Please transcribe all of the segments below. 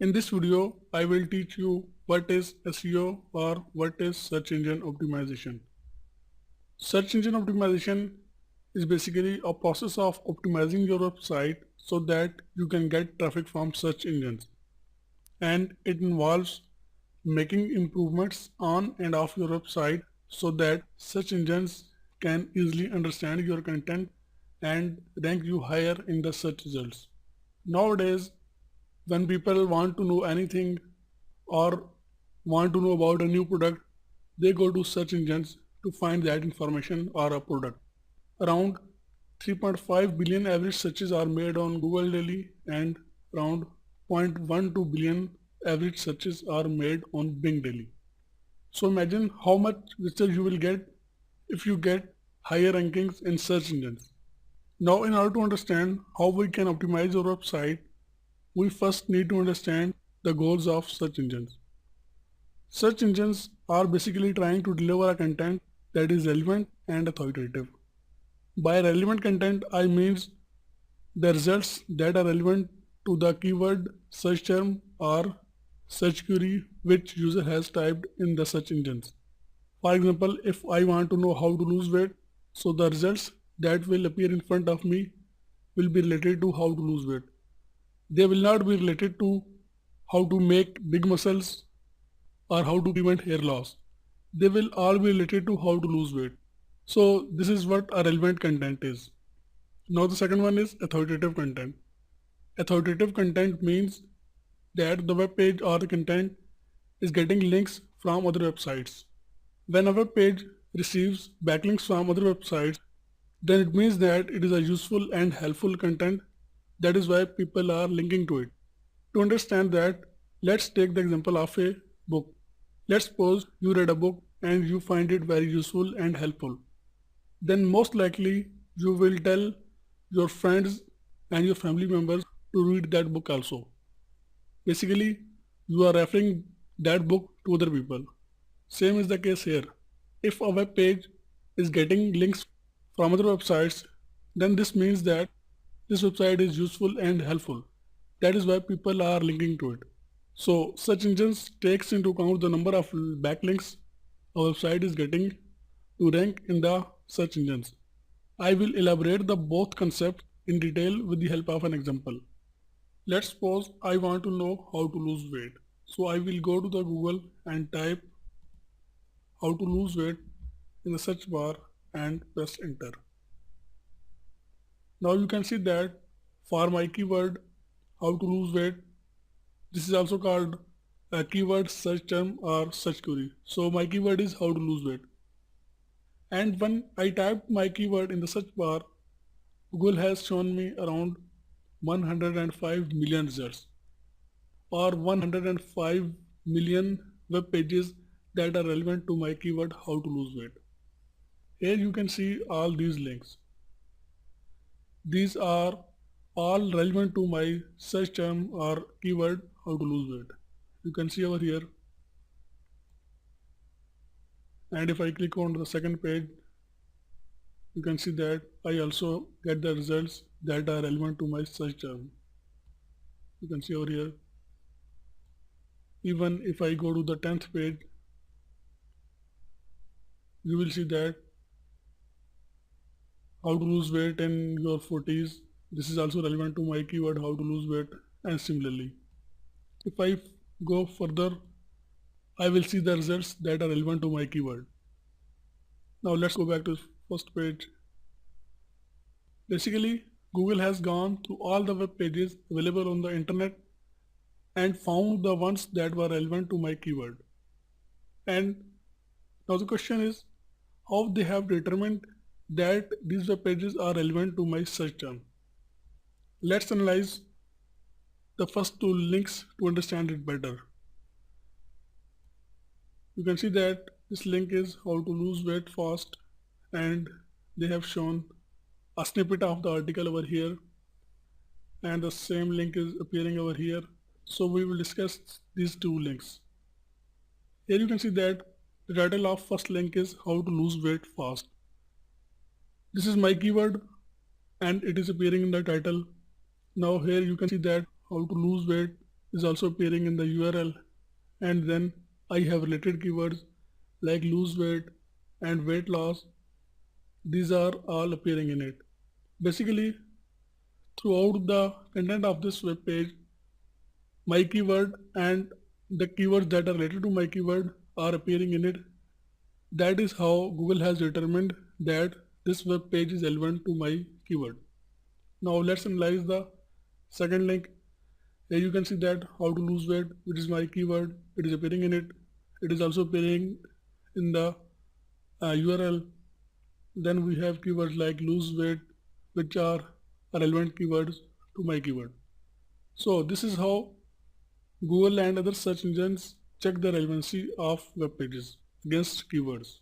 In this video, I will teach you what is SEO or what is search engine optimization. Search engine optimization is basically a process of optimizing your website so that you can get traffic from search engines. And it involves making improvements on and off your website so that search engines can easily understand your content and rank you higher in the search results. Nowadays, when people want to know anything or want to know about a new product, they go to search engines to find that information or a product. Around 3.5 billion average searches are made on Google daily and around 0.12 billion average searches are made on Bing daily. So imagine how much research you will get if you get higher rankings in search engines. Now in order to understand how we can optimize our website, we first need to understand the goals of search engines. Search engines are basically trying to deliver a content that is relevant and authoritative. By relevant content, I mean the results that are relevant to the keyword, search term or search query which user has typed in the search engines. For example, if I want to know how to lose weight, so the results that will appear in front of me will be related to how to lose weight. They will not be related to how to make big muscles or how to prevent hair loss. They will all be related to how to lose weight. So this is what a relevant content is. Now the second one is authoritative content. Authoritative content means that the web page or the content is getting links from other websites. When a web page receives backlinks from other websites, then it means that it is a useful and helpful content. That is why people are linking to it. To understand that, let's take the example of a book. Let's suppose you read a book and you find it very useful and helpful. Then most likely you will tell your friends and your family members to read that book also. Basically, you are referring that book to other people. Same is the case here. If a web page is getting links from other websites, then this means that this website is useful and helpful. That is why people are linking to it. So search engines takes into account the number of backlinks a website is getting to rank in the search engines. I will elaborate the both concepts in detail with the help of an example. Let's suppose I want to know how to lose weight. So I will go to the Google and type how to lose weight in the search bar and press enter. Now you can see that for my keyword how to lose weight, this is also called a keyword search term or search query. So my keyword is how to lose weight. And when I typed my keyword in the search bar, Google has shown me around 105 million results or 105 million web pages that are relevant to my keyword how to lose weight. Here you can see all these links. These are all relevant to my search term or keyword how to lose weight. You can see over here. And if I click on the second page, you can see that I also get the results that are relevant to my search term. You can see over here. Even if I go to the 10th page, you will see that how to lose weight in your 40s. This is also relevant to my keyword how to lose weight, and similarly. If I go further, I will see the results that are relevant to my keyword. Now let's go back to the first page. Basically, Google has gone through all the web pages available on the internet and found the ones that were relevant to my keyword. And now the question is how they have determined that these web pages are relevant to my search term. Let's analyze the first two links to understand it better. You can see that this link is how to lose weight fast, and they have shown a snippet of the article over here, and the same link is appearing over here. So we will discuss these two links. Here you can see that the title of first link is how to lose weight fast. This is my keyword and it is appearing in the title. Now here you can see that how to lose weight is also appearing in the URL, and then I have related keywords like lose weight and weight loss. These are all appearing in it. Basically, throughout the content of this web page, my keyword and the keywords that are related to my keyword are appearing in it. That is how Google has determined that this web page is relevant to my keyword. Now let's analyze the second link. Here you can see that how to lose weight, which is my keyword. It is appearing in it. It is also appearing in the URL. Then we have keywords like lose weight, which are relevant keywords to my keyword. So this is how Google and other search engines check the relevancy of web pages against keywords.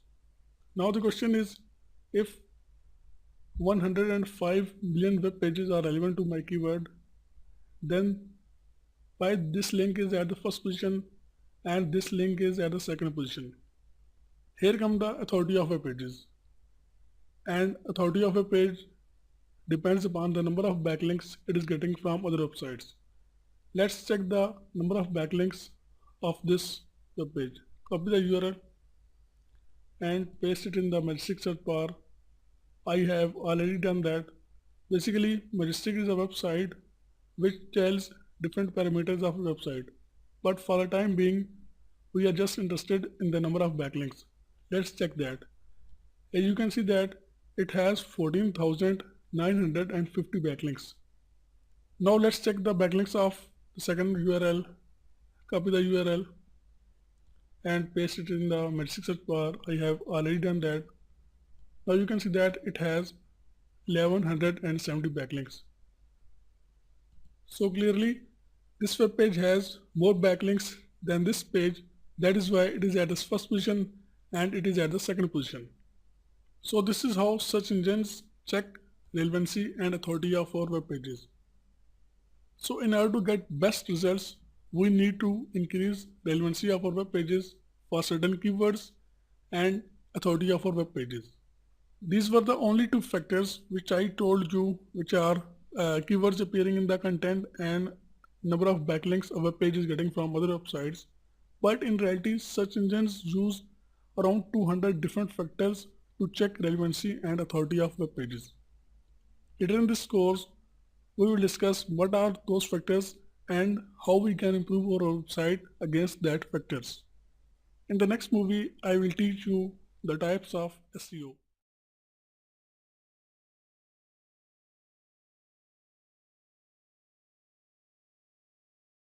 Now the question is, if 105 million web pages are relevant to my keyword, then why this link is at the first position and this link is at the second position? Here come the authority of web pages. And authority of a page depends upon the number of backlinks it is getting from other websites. Let's check the number of backlinks of this web page. Copy the URL and paste it in the Majestic search bar. I have already done that. Basically, Majestic is a website which tells different parameters of a website. But for the time being, we are just interested in the number of backlinks. Let's check that. As you can see that it has 14,950 backlinks. Now let's check the backlinks of the second URL. Copy the URL and paste it in the Majestic search bar. I have already done that. Now you can see that it has 1170 backlinks. So clearly this web page has more backlinks than this page. That is why it is at the first position and it is at the second position. So this is how search engines check relevancy and authority of our web pages. So in order to get best results, we need to increase relevancy of our web pages for certain keywords and authority of our web pages. These were the only two factors which I told you, which are keywords appearing in the content and number of backlinks a web page is getting from other websites. But in reality, search engines use around 200 different factors to check relevancy and authority of web pages. Later in this course, we will discuss what are those factors and how we can improve our website against that factors. In the next movie, I will teach you the types of SEO.